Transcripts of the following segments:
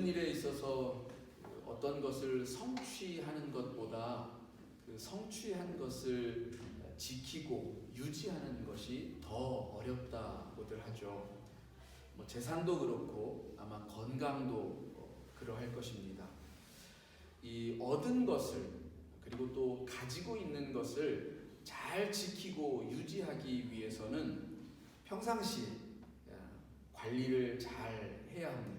일에 있어서 어떤 것을 성취하는 것보다 그 성취한 것을 지키고 유지하는 것이 더 어렵다고들 하죠. 재산도 그렇고 아마 건강도 그러할 것입니다. 이 얻은 것을 그리고 또 가지고 있는 것을 잘 지키고 유지하기 위해서는 평상시에 관리를 잘 해야 합니다.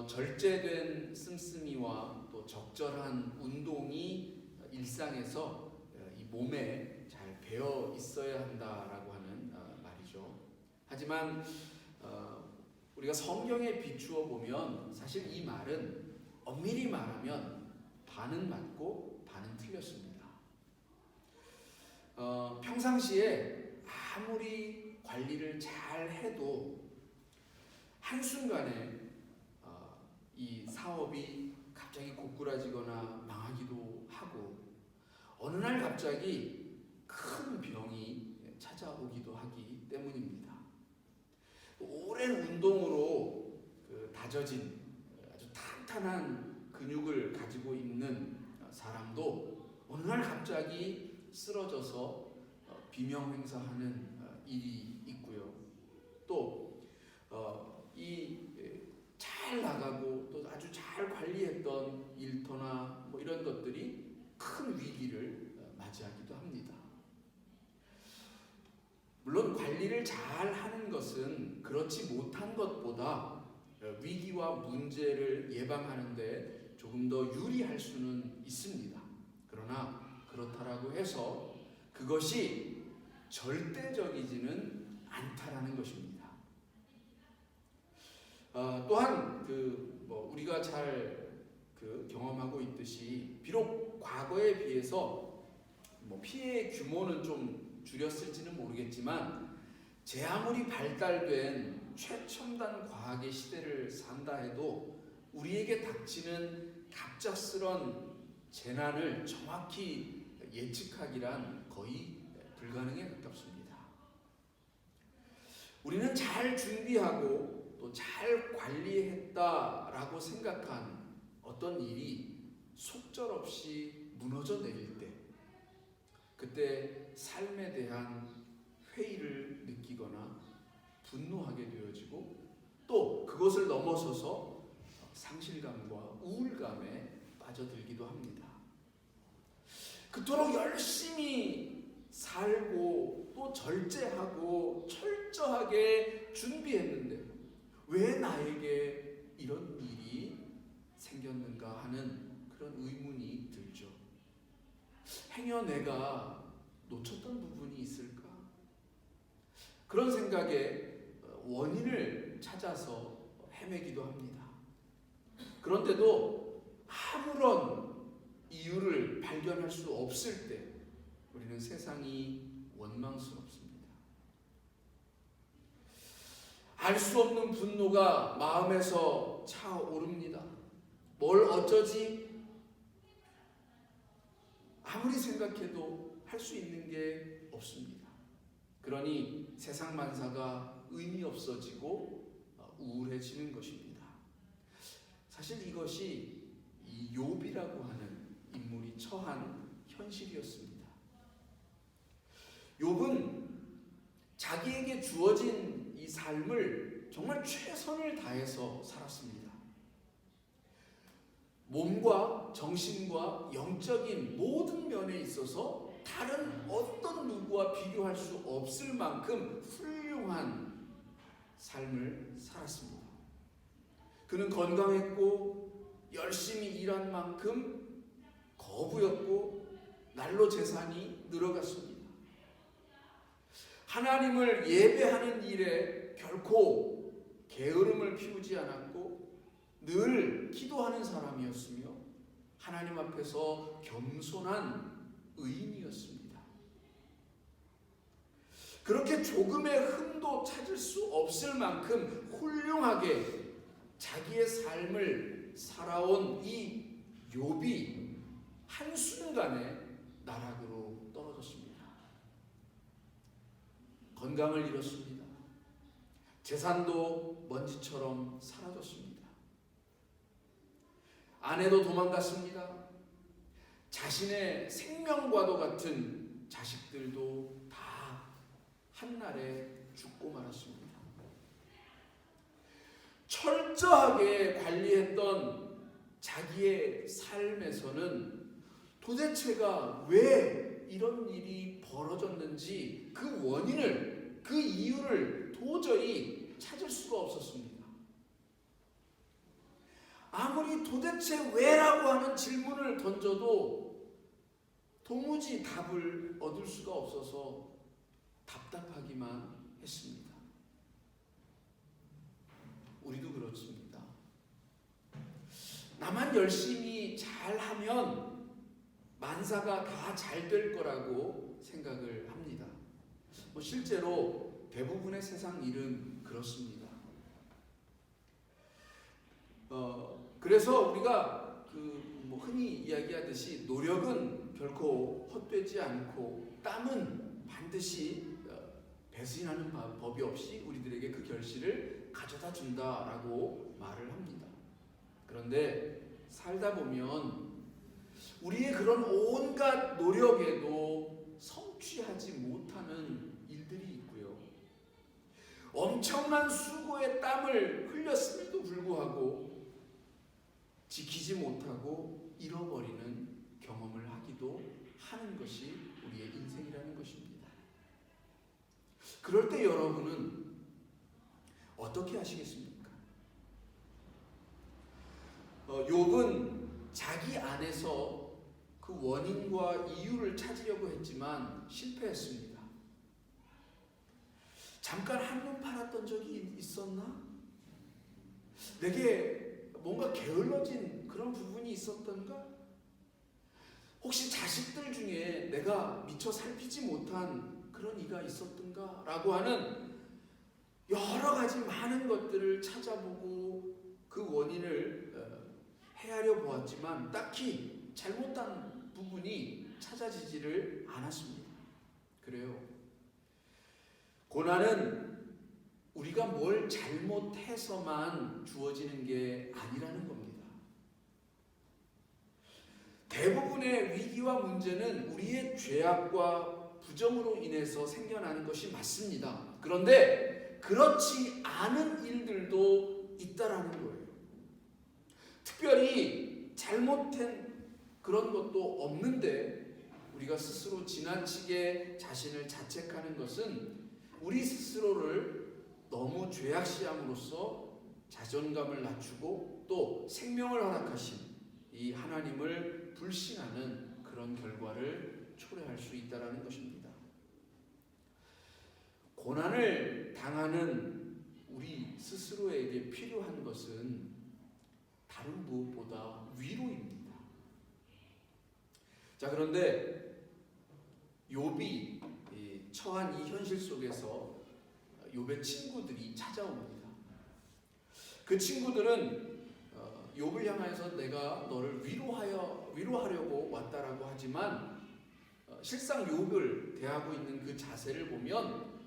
절제된 씀씀이와 또 적절한 운동이 일상에서 이 몸에 잘 배어 있어야 한다라고 하는 말이죠. 하지만 우리가 성경에 비추어 보면 사실 이 말은 엄밀히 말하면 반은 맞고 반은 틀렸습니다. 평상시에 아무리 관리를 잘 해도 한순간에 이 사업이 갑자기 고꾸라지거나 망하기도 하고 어느 날 갑자기 큰 병이 찾아오기도 하기 때문입니다. 오랜 운동으로 다져진 아주 탄탄한 근육을 가지고 있는 사람도 어느 날 갑자기 쓰러져서 비명행사하는 일이 있고요. 또 잘 나가고 또 아주 잘 관리했던 일터나 이런 것들이 큰 위기를 맞이하기도 합니다. 물론 관리를 잘 하는 것은 그렇지 못한 것보다 위기와 문제를 예방하는 데 조금 더 유리할 수는 있습니다. 그러나 그렇다라고 해서 그것이 절대적이지는 않다라는 것입니다. 또한 우리가 잘 경험하고 있듯이 비록 과거에 비해서 피해의 규모는 좀 줄였을지는 모르겠지만 제 아무리 발달된 최첨단 과학의 시대를 산다 해도 우리에게 닥치는 갑작스런 재난을 정확히 예측하기란 거의 불가능에 가깝습니다. 우리는 잘 준비하고 또 잘 관리했다라고 생각한 어떤 일이 속절없이 무너져 내릴 때 그때 삶에 대한 회의를 느끼거나 분노하게 되어지고 또 그것을 넘어서서 상실감과 우울감에 빠져들기도 합니다. 그토록 열심히 살고 또 절제하고 철저하게 준비했는데 왜 나에게 이런 일이 생겼는가 하는 그런 의문이 들죠. 행여 내가 놓쳤던 부분이 있을까? 그런 생각에 원인을 찾아서 헤매기도 합니다. 그런데도 아무런 이유를 발견할 수 없을 때 우리는 세상이 원망스럽습니다. 알 수 없는 분노가 마음에서 차오릅니다. 뭘 어쩌지? 아무리 생각해도 할 수 있는 게 없습니다. 그러니 세상 만사가 의미 없어지고 우울해지는 것입니다. 사실 이것이 이 욥이라고 하는 인물이 처한 현실이었습니다. 욥은 자기에게 주어진 이 삶을 정말 최선을 다해서 살았습니다. 몸과 정신과 영적인 모든 면에 있어서 다른 어떤 누구와 비교할 수 없을 만큼 훌륭한 삶을 살았습니다. 그는 건강했고 열심히 일한 만큼 거부였고 날로 재산이 늘어갔습니다. 하나님을 예배하는 일에 결코 게으름을 피우지 않았고 늘 기도하는 사람이었으며 하나님 앞에서 겸손한 의인이었습니다. 그렇게 조금의 흠도 찾을 수 없을 만큼 훌륭하게 자기의 삶을 살아온 이 욥이 한순간에 나락으로 떨어졌습니다. 건강을 잃었습니다. 재산도 먼지처럼 사라졌습니다. 아내도 도망갔습니다. 자신의 생명과도 같은 자식들도 다 한날에 죽고 말았습니다. 철저하게 관리했던 자기의 삶에서는 도대체가 왜 이런 일이 벌어졌는지 그 원인을, 그 이유를 도저히 찾을 수가 없었습니다. 아무리 도대체 왜라고 하는 질문을 던져도 도무지 답을 얻을 수가 없어서 답답하기만 했습니다. 우리도 그렇습니다. 나만 열심히 잘하면 만사가 다 잘 될 거라고 생각을 합니다. 실제로 대부분의 세상 일은 그렇습니다. 그래서 우리가 흔히 이야기하듯이 노력은 결코 헛되지 않고 땀은 반드시 배신하는 법이 없이 우리들에게 그 결실을 가져다 준다라고 말을 합니다. 그런데 살다 보면 우리의 그런 온갖 노력에도 성취하지 못하는 일들이 있고요. 엄청난 수고의 땀을 흘렸음에도 불구하고 지키지 못하고 잃어버리는 경험을 하기도 하는 것이 우리의 인생이라는 것입니다. 그럴 때 여러분은 어떻게 하시겠습니까? 욥은 자기 안에서 그 원인과 이유를 찾으려고 했지만 실패했습니다. 잠깐 한눈 팔았던 적이 있었나? 내게 뭔가 게을러진 그런 부분이 있었던가? 혹시 자식들 중에 내가 미처 살피지 못한 그런 이가 있었던가? 라고 하는 여러 가지 많은 것들을 찾아보고 그 원인을 헤아려 보았지만 딱히 잘못한 부분이 찾아지지를 않았습니다. 그래요. 고난은 우리가 뭘 잘못해서만 주어지는 게 아니라는 겁니다. 대부분의 위기와 문제는 우리의 죄악과 부정으로 인해서 생겨나는 것이 맞습니다. 그런데 그렇지 않은 일들도 있다라는 거예요. 특별히 잘못된 그런 것도 없는데 우리가 스스로 지나치게 자신을 자책하는 것은 우리 스스로를 너무 죄악시함으로써 자존감을 낮추고 또 생명을 허락하신 이 하나님을 불신하는 그런 결과를 초래할 수 있다는 것입니다. 고난을 당하는 우리 스스로에게 필요한 것은 다른 무엇보다 위로입니다. 자, 그런데 욥이 처한 이 현실 속에서 욥의 친구들이 찾아옵니다. 그 친구들은 욥을 향해서 내가 너를 위로하려고 왔다라고 하지만 실상 욥을 대하고 있는 그 자세를 보면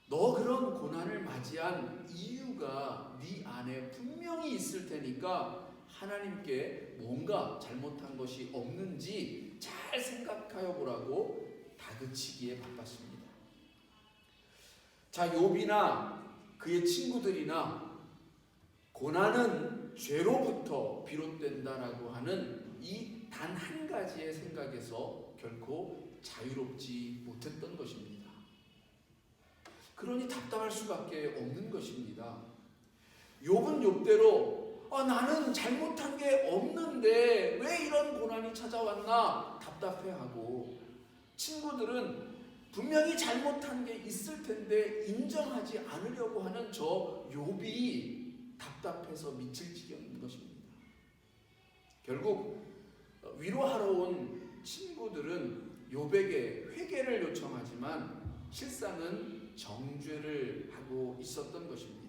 너 그런 고난을 맞이한 이유가 네 안에 분명히 있을 테니까 하나님께 뭔가 잘못한 것이 없는지 잘 생각하여 보라고 다그치기에 바빴습니다. 자, 욥이나 그의 친구들이나 고난은 죄로부터 비롯된다라고 하는 이 단 한 가지의 생각에서 결코 자유롭지 못했던 것입니다. 그러니 답답할 수밖에 없는 것입니다. 욥은 욥대로 나는 잘못한 게 없는데 왜 이런 고난이 찾아왔나 답답해하고, 친구들은 분명히 잘못한 게 있을 텐데 인정하지 않으려고 하는 저 욥이 답답해서 미칠 지경인 것입니다. 결국 위로하러 온 친구들은 욥에게 회개를 요청하지만 실상은 정죄를 하고 있었던 것입니다.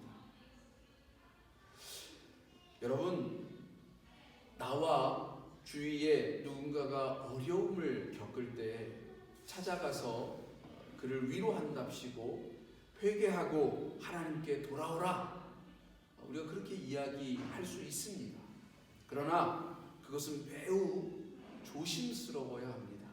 여러분, 나와 주위에 누군가가 어려움을 겪을 때 찾아가서 그를 위로한답시고 회개하고 하나님께 돌아오라, 우리가 그렇게 이야기할 수 있습니다. 그러나 그것은 매우 조심스러워야 합니다.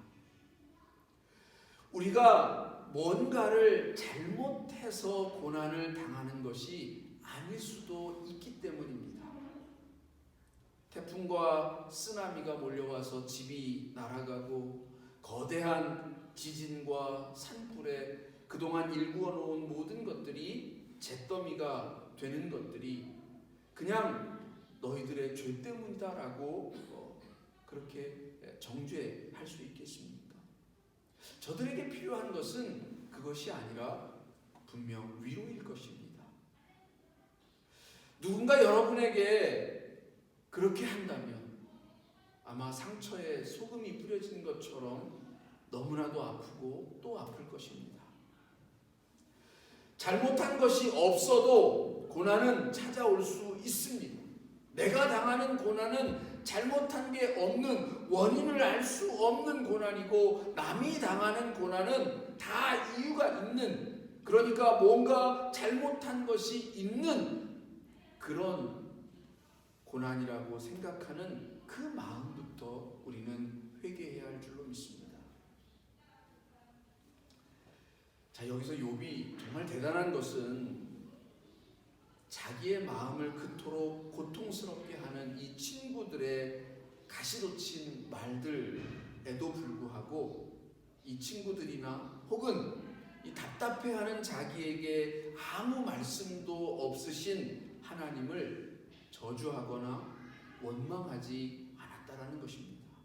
우리가 뭔가를 잘못해서 고난을 당하는 것이 아닐 수도 있기 때문입니다. 태풍과 쓰나미가 몰려와서 집이 날아가고 거대한 지진과 산불에 그동안 일구어 놓은 모든 것들이 잿더미가 되는 것들이 그냥 너희들의 죄 때문이다라고 그렇게 정죄할 수 있겠습니까? 저들에게 필요한 것은 그것이 아니라 분명 위로일 것입니다. 누군가 여러분에게 그렇게 한다면 아마 상처에 소금이 뿌려진 것처럼 너무나도 아프고 또 아플 것입니다. 잘못한 것이 없어도 고난은 찾아올 수 있습니다. 내가 당하는 고난은 잘못한 게 없는, 원인을 알 수 없는 고난이고, 남이 당하는 고난은 다 이유가 있는, 그러니까 뭔가 잘못한 것이 있는 그런 고난이라고 생각하는 그 마음부터 우리는 회개해야 할 줄로 믿습니다. 자, 여기서 욥이 정말 대단한 것은 자기의 마음을 그토록 고통스럽게 하는 이 친구들의 가시돋친 말들에도 불구하고 이 친구들이나 혹은 이 답답해하는 자기에게 아무 말씀도 없으신 하나님을 저주하거나 원망하지 않았다라는 것입니다.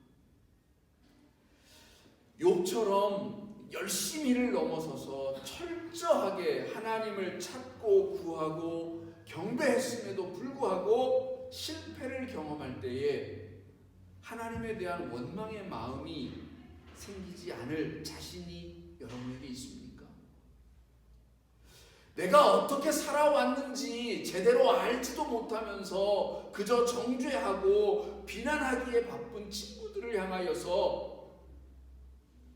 욥처럼 열심히를 넘어서서 철저하게 하나님을 찾고 구하고 경배했음에도 불구하고 실패를 경험할 때에 하나님에 대한 원망의 마음이 생기지 않을 자신이 여러분에게 있습니까? 내가 어떻게 살아왔는지 제대로 알지도 못하면서 그저 정죄하고 비난하기에 바쁜 친구들을 향하여서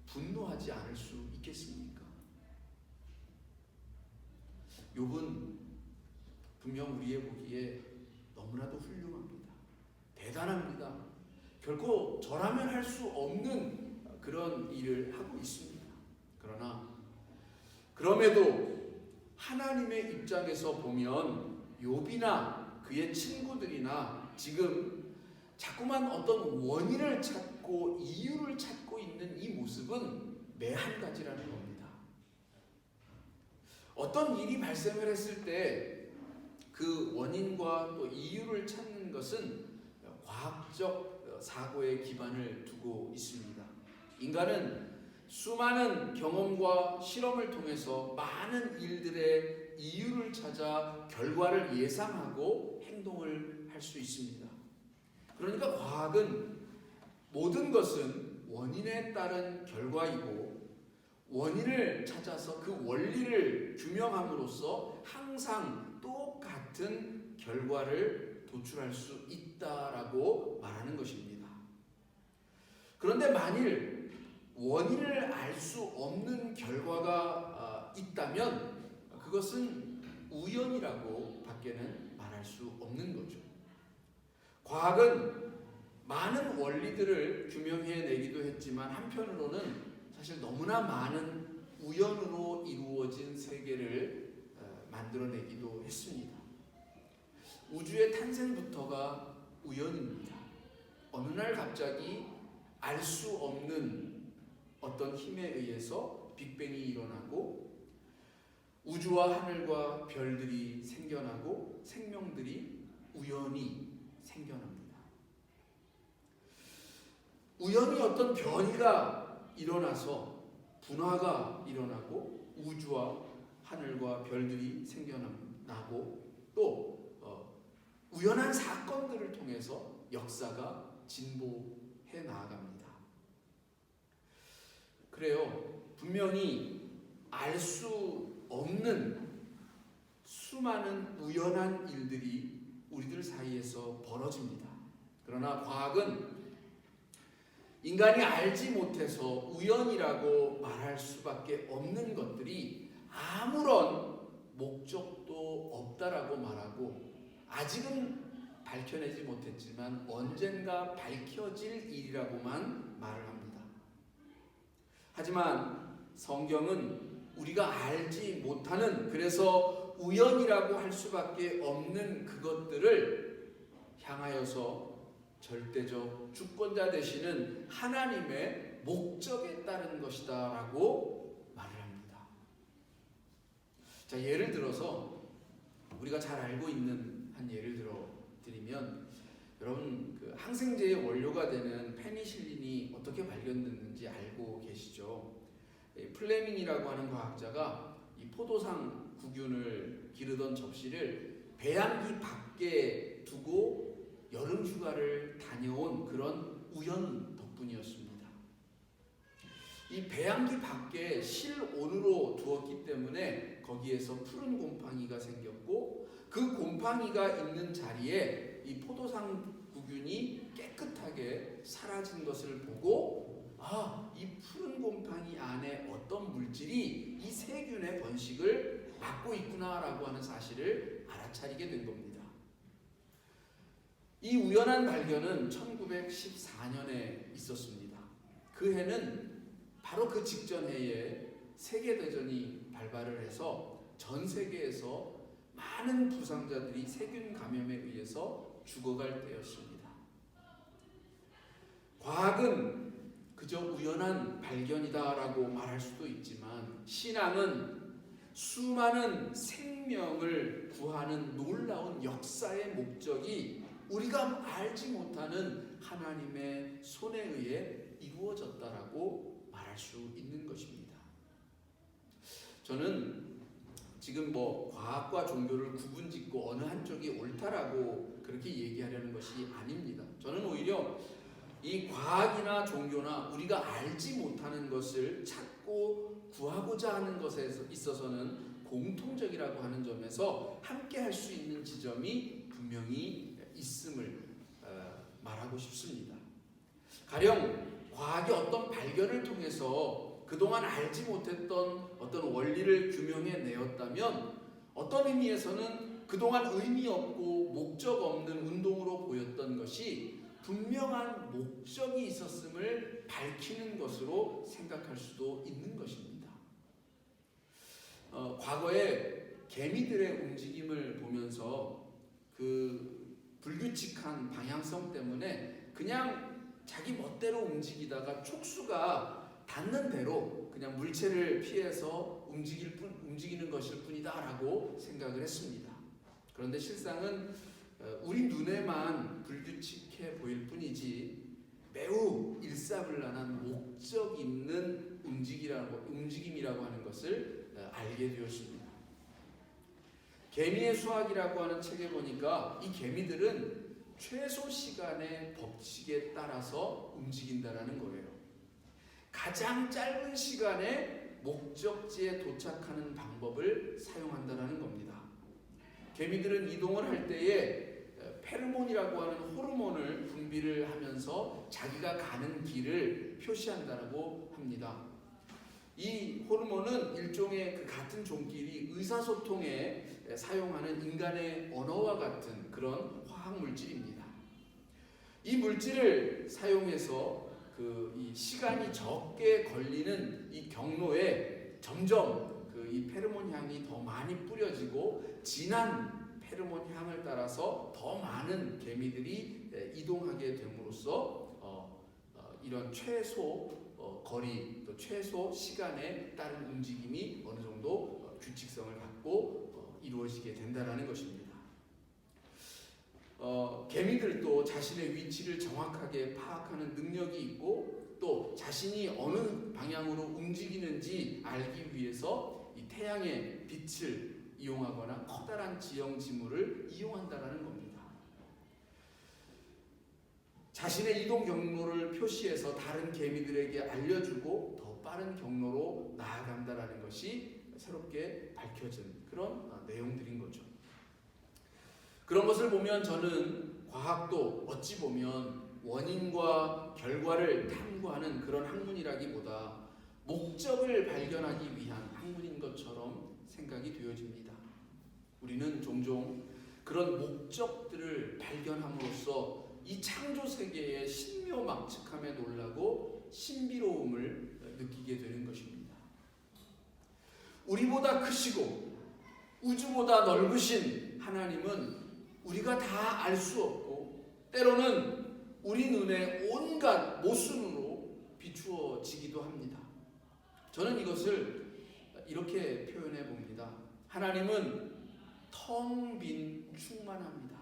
분노하지 않을 수 있겠습니까? 욥은 분명 우리의 보기에 너무나도 훌륭합니다. 대단합니다. 결코 저라면 할 수 없는 그런 일을 하고 있습니다. 그러나 그럼에도 하나님의 입장에서 보면 욥이나 그의 친구들이나 지금 자꾸만 어떤 원인을 찾고 이유를 찾고 있는 이 모습은 매 한 가지라는 겁니다. 어떤 일이 발생을 했을 때 그 원인과 또 이유를 찾는 것은 과학적 사고의 기반을 두고 있습니다. 인간은 수많은 경험과 실험을 통해서 많은 일들의 이유를 찾아 결과를 예상하고 행동을 할 수 있습니다. 그러니까 과학은 모든 것은 원인에 따른 결과이고 원인을 찾아서 그 원리를 규명함으로써 항상 똑같은 결과를 도출할 수 있다라고 말하는 것입니다. 그런데 만일 원인을 알 수 없는 결과가 있다면 그것은 우연이라고 밖에는 말할 수 없는 거죠. 과학은 많은 원리들을 규명해내기도 했지만 한편으로는 사실 너무나 많은 우연으로 이루어진 세계를 만들어내기도 했습니다. 우주의 탄생부터가 우연입니다. 어느 날 갑자기 알 수 없는 어떤 힘에 의해서 빅뱅이 일어나고 우주와 하늘과 별들이 생겨나고 생명들이 우연히 생겨납니다. 우연히 어떤 변이가 일어나서 분화가 일어나고 우주와 하늘과 별들이 생겨나고 또 우연한 사건들을 통해서 역사가 진보해 나아갑니다. 그래요. 분명히 알 수 없는 수많은 우연한 일들이 우리들 사이에서 벌어집니다. 그러나 과학은 인간이 알지 못해서 우연이라고 말할 수밖에 없는 것들이 아무런 목적도 없다라고 말하고 아직은 밝혀내지 못했지만 언젠가 밝혀질 일이라고만 말을 합니다. 하지만 성경은 우리가 알지 못하는, 그래서 우연이라고 할 수밖에 없는 그것들을 향하여서 절대적 주권자 되시는 하나님의 목적에 따른 것이다 라고 말을 합니다. 자, 예를 들어서 우리가 잘 알고 있는 한 예를 드리면, 여러분 그 항생제의 원료가 되는 페니실린이 어떻게 발견됐는지 알고 계시죠? 플레밍이라고 하는 과학자가 이 포도상 구균을 기르던 접시를 배양기 밖에 두고 여름 휴가를 다녀온 그런 우연 덕분이었습니다. 이 배양기 밖에 실온으로 두었기 때문에 거기에서 푸른 곰팡이가 생겼고, 그 곰팡이가 있는 자리에 이 포도상 구균이 깨끗하게 사라진 것을 보고, 이 푸른 곰팡이 안에 어떤 물질이 이 세균의 번식을 막고 있구나라고 하는 사실을 알아차리게 된 겁니다. 이 우연한 발견은 1914년에 있었습니다. 그 해는 바로 그 직전 해에 세계대전이 발발을 해서 전 세계에서 많은 부상자들이 세균 감염에 의해서 죽어갈 때였습니다. 과학은 그저 우연한 발견이다라고 말할 수도 있지만, 신앙은 수많은 생명을 구하는 놀라운 역사의 목적이 우리가 알지 못하는 하나님의 손에 의해 이루어졌다라고 말할 수 있는 것입니다. 저는 지금 과학과 종교를 구분짓고 어느 한쪽이 옳다라고 그렇게 얘기하려는 것이 아닙니다. 저는 오히려 이 과학이나 종교나 우리가 알지 못하는 것을 찾고 구하고자 하는 것에 있어서는 공통적이라고 하는 점에서 함께 할 수 있는 지점이 분명히 있음을 말하고 싶습니다. 가령 과학이 어떤 발견을 통해서 그동안 알지 못했던 어떤 원리를 규명해 내었다면, 어떤 의미에서는 그동안 의미 없고 목적 없는 운동으로 보였던 것이 분명한 목적이 있었음을 밝히는 것으로 생각할 수도 있는 것입니다. 과거에 개미들의 움직임을 보면서 그 불규칙한 방향성 때문에 그냥 자기 멋대로 움직이다가 촉수가 닿는 대로 그냥 물체를 피해서 움직이는 것일 뿐이다라고 생각을 했습니다. 그런데 실상은 우리 눈에만 불규칙해 보일 뿐이지 매우 일사불란한 목적 있는 움직임이라고 하는 것을 알게 되었습니다. 개미의 수학이라고 하는 책에 보니까 이 개미들은 최소 시간의 법칙에 따라서 움직인다라는 거예요. 가장 짧은 시간에 목적지에 도착하는 방법을 사용한다라는 겁니다. 개미들은 이동을 할 때에 페르몬이라고 하는 호르몬을 분비를 하면서 자기가 가는 길을 표시한다고 합니다. 이 호르몬은 일종의 그 같은 종끼리 의사소통에 사용하는 인간의 언어와 같은 그런 화학 물질입니다. 이 물질을 사용해서 이 시간이 적게 걸리는 이 경로에 점점 이 페로몬 향이 더 많이 뿌려지고, 진한 페로몬 향을 따라서 더 많은 개미들이 이동하게 됨으로써 이런 최소 거리 또 최소 시간에 따른 움직임이 어느 정도 규칙성을 갖고 이루어지게 된다는 것입니다. 개미들도 자신의 위치를 정확하게 파악하는 능력이 있고, 또 자신이 어느 방향으로 움직이는지 알기 위해서 이 태양의 빛을 이용하거나 커다란 지형 지물을 이용한다는 겁니다. 자신의 이동 경로를 표시해서 다른 개미들에게 알려주고 더 빠른 경로로 나아간다는 것이 새롭게 밝혀진 그런 내용들인 거죠. 그런 것을 보면 저는 과학도 어찌 보면 원인과 결과를 탐구하는 그런 학문이라기보다 목적을 발견하기 위한 학문인 것처럼 생각이 되어집니다. 우리는 종종 그런 목적들을 발견함으로써 이 창조 세계의 신묘막측함에 놀라고 신비로움을 느끼게 되는 것입니다. 우리보다 크시고 우주보다 넓으신 하나님은 우리가 다 알 수 없고 때로는 우리 눈에 온갖 모순으로 비추어지기도 합니다. 저는 이것을 이렇게 표현해 봅니다. 하나님은 텅 빈 충만합니다.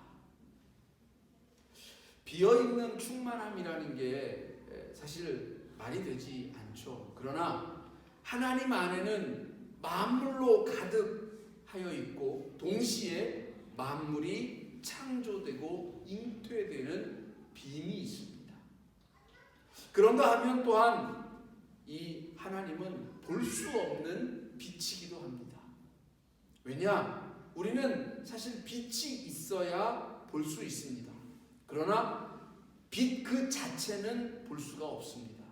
비어있는 충만함이라는 게 사실 말이 되지 않죠. 그러나 하나님 안에는 만물로 가득하여 있고 동시에 만물이 창조되고 잉태되는 빔이 있습니다. 그런가 하면 또한 이 하나님은 볼 수 없는 빛이기도 합니다. 왜냐? 우리는 사실 빛이 있어야 볼 수 있습니다. 그러나 빛 그 자체는 볼 수가 없습니다.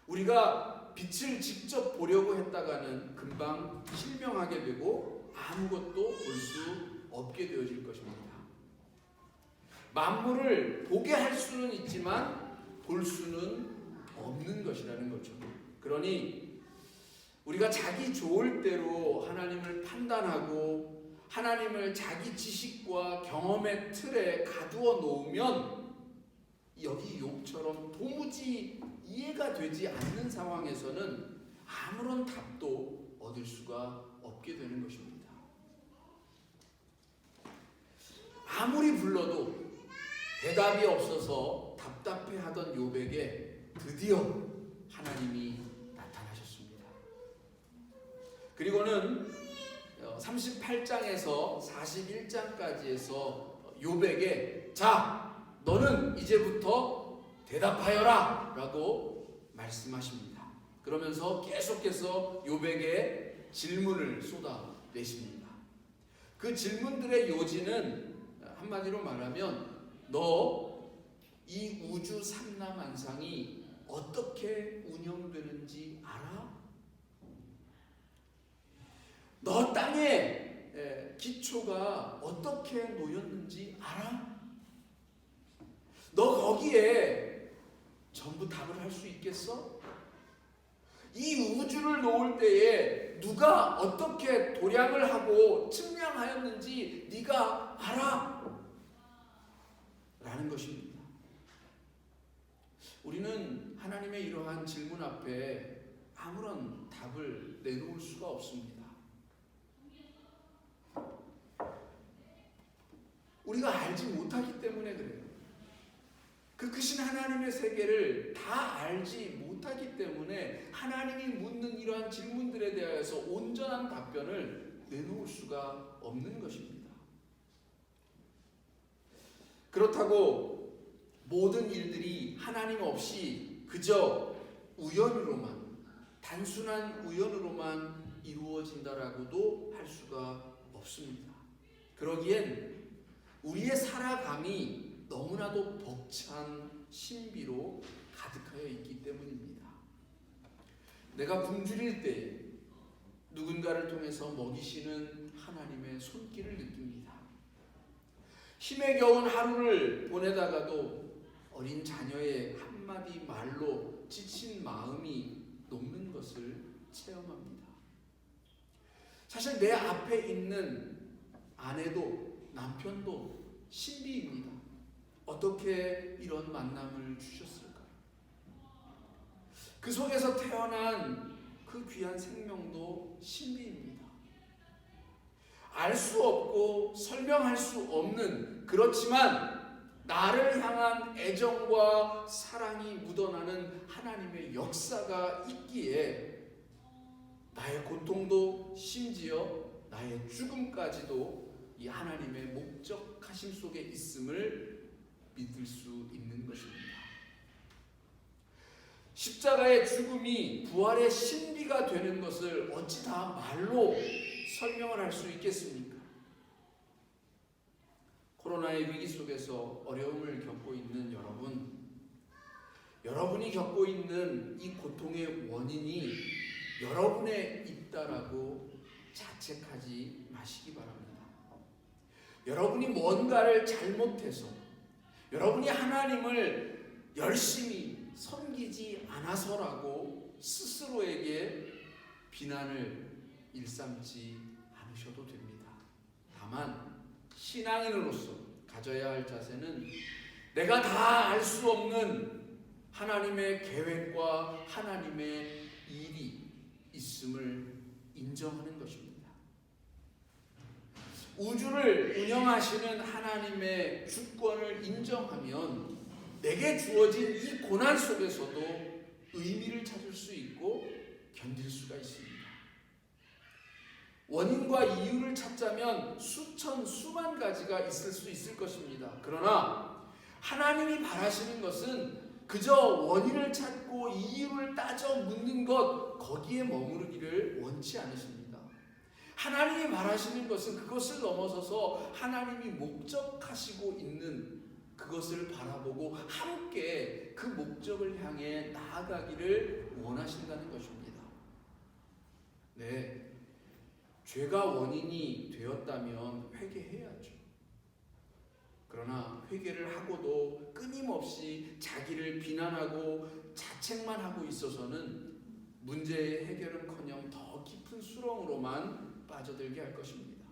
우리가 빛을 직접 보려고 했다가는 금방 실명하게 되고 아무것도 볼 수 없게 되어질 것입니다. 만물을 보게 할 수는 있지만 볼 수는 없는 것이라는 거죠. 그러니 우리가 자기 좋을 대로 하나님을 판단하고 하나님을 자기 지식과 경험의 틀에 가두어 놓으면 여기 욥처럼 도무지 이해가 되지 않는 상황에서는 아무런 답도 얻을 수가 없게 되는 것입니다. 아무리 불러도 대답이 없어서 답답해하던 욥에게 드디어 하나님이 나타나셨습니다. 그리고는 38장에서 41장까지에서 욥에게 자, 너는 이제부터 대답하여라 라고 말씀하십니다. 그러면서 계속해서 욥에게 질문을 쏟아내십니다. 그 질문들의 요지는 한마디로 말하면 너 이 우주 삼라만상이 어떻게 운영되는지 알아? 너 땅의 기초가 어떻게 놓였는지 알아? 너 거기에 전부 답을 할 수 있겠어? 이 우주를 놓을 때에 누가 어떻게 도량을 하고 측량하였는지 네가 알아? 라는 것입니다. 우리는 하나님의 이러한 질문 앞에 아무런 답을 내놓을 수가 없습니다. 우리가 알지 못하기 때문에 그래요. 그 크신 하나님의 세계를 다 알지 못하기 때문에 하나님이 묻는 이러한 질문들에 대해서 온전한 답변을 내놓을 수가 없는 것입니다. 그렇다고 모든 일들이 하나님 없이 그저 우연으로만, 단순한 우연으로만 이루어진다라고도 할 수가 없습니다. 그러기엔 우리의 살아감이 너무나도 벅찬 신비로 가득하여 있기 때문입니다. 내가 굶주릴 때 누군가를 통해서 먹이시는 하나님의 손길을 느낍니다. 힘에 겨운 하루를 보내다가도 어린 자녀의 한마디 말로 지친 마음이 녹는 것을 체험합니다. 사실 내 앞에 있는 아내도 남편도 신비입니다. 어떻게 이런 만남을 주셨을까요? 그 속에서 태어난 그 귀한 생명도 신비입니다. 알 수 없고 설명할 수 없는, 그렇지만 나를 향한 애정과 사랑이 묻어나는 하나님의 역사가 있기에 나의 고통도 심지어 나의 죽음까지도 이 하나님의 목적하심 속에 있음을 믿을 수 있는 것입니다. 십자가의 죽음이 부활의 신비가 되는 것을 어찌 다 말로 설명을 할 수 있겠습니까? 코로나의 위기 속에서 어려움을 겪고 있는 여러분이 겪고 있는 이 고통의 원인이 여러분에 있다라고 자책하지 마시기 바랍니다. 여러분이 뭔가를 잘못해서 여러분이 하나님을 열심히 섬기지 않아서라고 스스로에게 비난을 일삼지 않으셔도 됩니다. 다만 신앙인으로서 가져야 할 자세는 내가 다 알 수 없는 하나님의 계획과 하나님의 일이 있음을 인정하는 것입니다. 우주를 운영하시는 하나님의 주권을 인정하면 내게 주어진 이 고난 속에서도 의미를 찾을 수 있고 견딜 수가 있습니다. 원인과 이유를 찾자면 수만 가지가 있을 수 있을 것입니다. 그러나 하나님이 바라시는 것은 그저 원인을 찾고 이유를 따져 묻는 것, 거기에 머무르기를 원치 않으십니다. 하나님이 바라시는 것은 그것을 넘어서서 하나님이 목적하시고 있는 그것을 바라보고 함께 그 목적을 향해 나아가기를 원하신다는 것입니다. 네, 죄가 원인이 되었다면 회개해야죠. 그러나 회개를 하고도 끊임없이 자기를 비난하고 자책만 하고 있어서는 문제의 해결은커녕 더 깊은 수렁으로만 빠져들게 할 것입니다.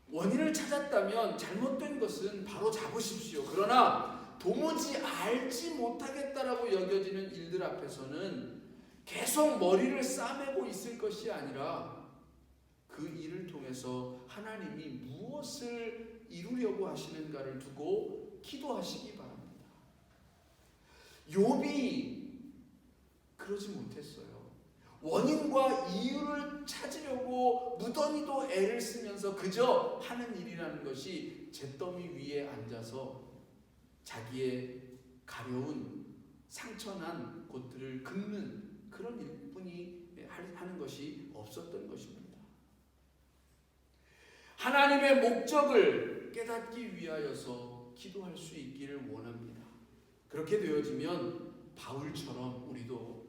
원인을 찾았다면 잘못된 것은 바로 잡으십시오. 그러나 도무지 알지 못하겠다라고 여겨지는 일들 앞에서는 계속 머리를 싸매고 있을 것이 아니라 그 일을 통해서 하나님이 무엇을 이루려고 하시는가를 두고 기도하시기 바랍니다. 욥이 그러지 못했어요. 원인과 이유를 찾으려고 무던히도 애를 쓰면서 그저 하는 일이라는 것이 잿더미 위에 앉아서 자기의 가려운 상처난 곳들을 긁는 그런 일뿐이 하는 것이 없었던 것입니다. 하나님의 목적을 깨닫기 위하여서 기도할 수 있기를 원합니다. 그렇게 되어지면 바울처럼 우리도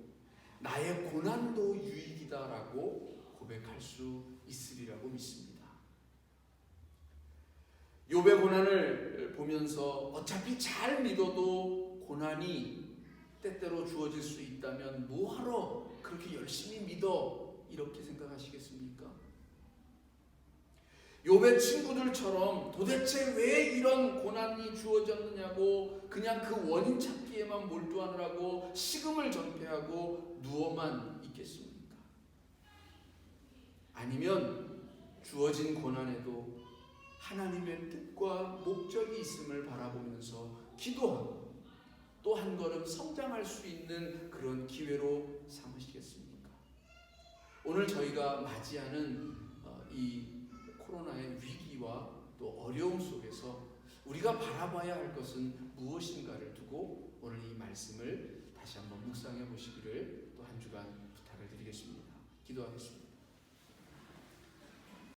나의 고난도 유익이다라고 고백할 수 있으리라고 믿습니다. 욥의 고난을 보면서 어차피 잘 믿어도 고난이 때때로 주어질 수 있다면 뭐하러 그렇게 열심히 믿어? 이렇게 생각하시겠습니까? 욥의 친구들처럼 도대체 왜 이런 고난이 주어졌느냐고 그냥 그 원인 찾기에만 몰두하느라고 식음을 전폐하고 누워만 있겠습니까? 아니면 주어진 고난에도 하나님의 뜻과 목적이 있음을 바라보면서 기도하고 또 한 걸음 성장할 수 있는 그런 기회로 삼으시겠습니까? 오늘 저희가 맞이하는 이 코로나의 위기와 또 어려움 속에서 우리가 바라봐야 할 것은 무엇인가를 두고 오늘 이 말씀을 다시 한번 묵상해 보시기를 또 한 주간 부탁을 드리겠습니다. 기도하겠습니다.